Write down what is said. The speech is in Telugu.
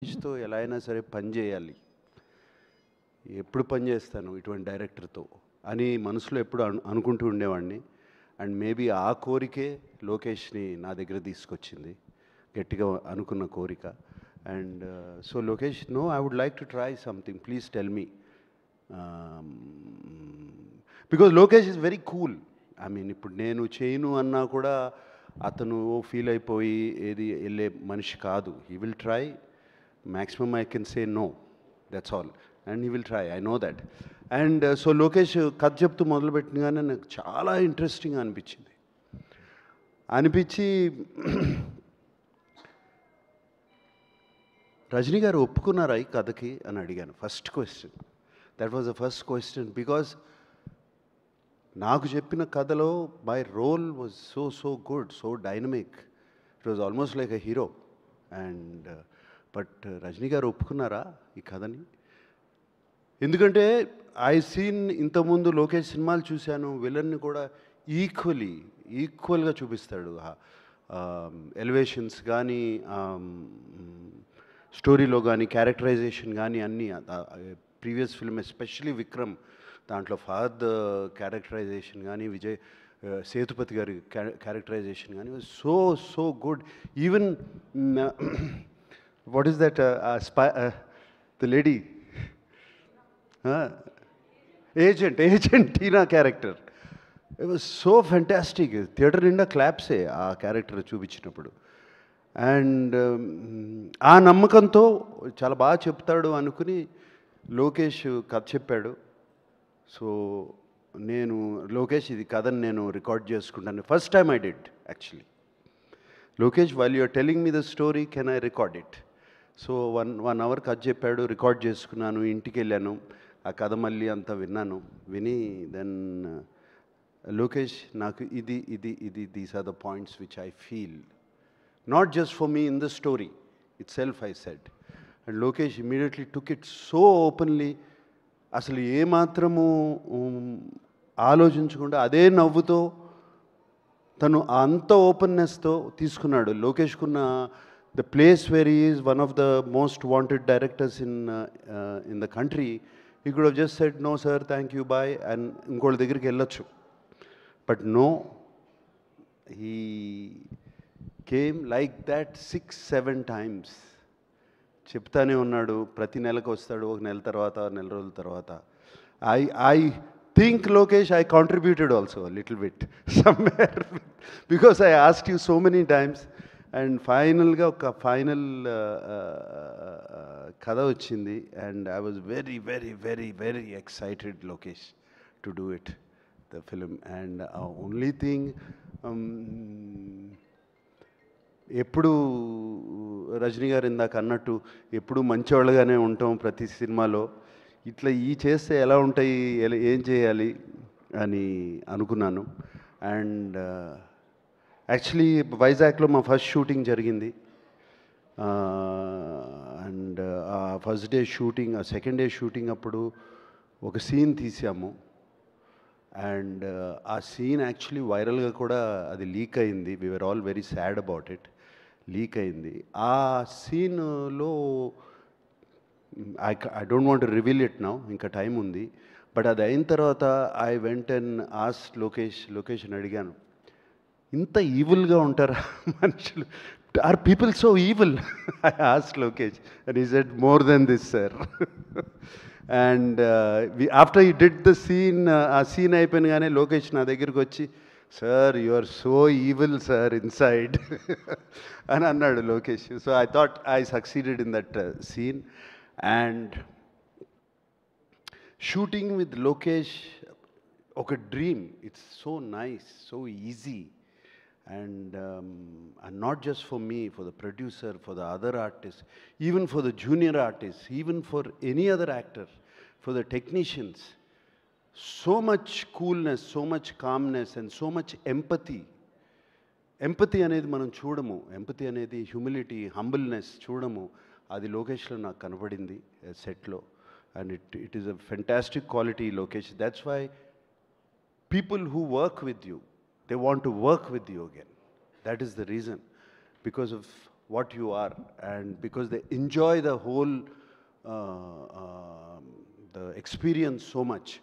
లోకేష్‌తో ఎలా అయినా సరే పని చేయాలి. ఎప్పుడు పని చేస్తాను ఇటువంటి డైరెక్టర్‌తో అని మనసులో ఎప్పుడు అనుకుంటూ ఉండేవాడిని. అండ్ మేబీ ఆ కోరికే లోకేష్‌ని నా దగ్గర తీసుకొచ్చింది. గట్టిగా అనుకున్న కోరిక. And so Lokesh, no, I would like to try something, please tell me. Because Lokesh is very cool. I mean ఇప్పుడు నేను చేయను అన్నా కూడా అతను ఫీల్ అయిపోయి ఏది వెళ్ళే మనిషి కాదు. He will try. Maximum I can say no, that's all, and he will try, I know that. And so Lokesh కథ చెప్తూ మొదలుపెట్టినగానే నాకు చాలా ఇంట్రెస్టింగ్ అనిపించి రజనీ గారు ఒప్పుకున్నారా ఈ కథకి అని అడిగాను. First question, that was the first question. Because నాకు చెప్పిన కథలో my role was so good, so dynamic. It was almost like a hero. And but Rajini గారు ఒప్పుకున్నారా ఈ కథని? ఎందుకంటే ఐ సీన్ ఇంతకుముందు లోకేష్ సినిమాలు చూశాను, విలన్ని కూడా ఈక్వల్గా చూపిస్తాడు. ఎలివేషన్స్ కానీ, స్టోరీలో కానీ, క్యారెక్టరైజేషన్ కానీ అన్నీ. ప్రీవియస్ ఫిల్మ్ ఎస్పెషలీ విక్రమ్, దాంట్లో ఫహద్ క్యారెక్టరైజేషన్ కానీ, విజయ్ సేతుపతి గారి క్యారెక్టరైజేషన్ కానీ so good. Even what is that the lady agent Tina character, it was so fantastic. Theatre నిండా క్లాప్సే ఆ క్యారెక్టర్ చూపించినప్పుడు. అండ్ ఆ నమ్మకంతో చాలా బాగా చెప్తాడు అనుకుని లోకేష్ కథ చెప్పాడు. సో నేను లోకేష్ ఇది కథని నేను రికార్డ్ చేసుకుంటాను. First time I did actually. Lokesh, while you are telling me the story, can I record it? So one hour కథ చెప్పాడు, రికార్డ్ చేసుకున్నాను, ఇంటికి వెళ్ళాను, ఆ కథ మళ్ళీ అంతా విని దెన్ లోకేష్, నాకు ఇది these are the points which I feel, not just for me in the story itself, I said. And Lokesh immediately took it so openly. అసలు ఏమాత్రము ఆలోచించకుండా అదే నవ్వుతో తను అంత ఓపెన్నెస్తో తీసుకున్నాడు. లోకేష్కున్న the place where he is one of the most wanted directors in the country. He could have just said no sir, thank you, bye, and ఇంకోళ్ళ దగ్గరికి వెళ్ళొచ్చు. But no, he came like that 6-7 times. చెప్తానే ఉన్నాడు. ప్రతి నెలకు వస్తాడు, ఒక నెల తర్వాత, నెల రోజుల తర్వాత. I think Lokesh, I contributed also a little bit somewhere because I asked you so many times, and finally oka final kada vachindi, and I was very excited, Lokesh, to do it, the film. And only thing, ఎప్పుడు రజనీ గారు ఇందాక అన్నట్టు ఎప్పుడు మంచివాళ్ళగానే ఉంటాం ప్రతి సినిమాలో. ఇట్లా చేస్తే ఎలా ఉంటాయి, ఏం చేయాలి అని అనుకున్నాను. అండ్ యాక్చువల్లీ వైజాగ్లో మా ఫస్ట్ షూటింగ్ జరిగింది. అండ్ ఆ ఫస్ట్ డే షూటింగ్, ఆ సెకండ్ డే షూటింగ్ అప్పుడు ఒక సీన్ తీసాము. అండ్ ఆ సీన్ యాక్చువల్లీ వైరల్గా కూడా అది లీక్ అయింది. We were all very sad about it. Leak అయింది ఆ సీన్లో. I don't want to reveal it now, ఇంకా టైం ఉంది. బట్ అది అయిన తర్వాత I went and asked Lokesh అని అడిగాను, ఇంత ఈవిల్గా ఉంటారా మనుషులు? Are people so evil? I asked Lokesh and he said more than this sir. And after he did the scene, ఆ సీన్ అయిపోయినగానే లోకేష్ నా దగ్గరికి వచ్చి, sir you are so evil sir inside అని అన్నాడు Lokesh. So I thought I succeeded in that scene. And shooting with Lokesh, oka dream. It's so nice, so easy, and not just for me, for the producer, for the other artists, even for the junior artists, even for any other actor, for the technicians. So much coolness, so much calmness, and so much empathy. Empathy అనేది మనం చూడము. ఎంపతి అనేది హ్యూమిలిటీ, హంబుల్నెస్ చూడము. అది లోకేష్లో నాకు కనపడింది సెట్లో. And it is a fantastic quality, Lokesh. That's why people who work with you, they want to work with you again. That is the reason. Because of what you are, and because they enjoy the whole the experience so much.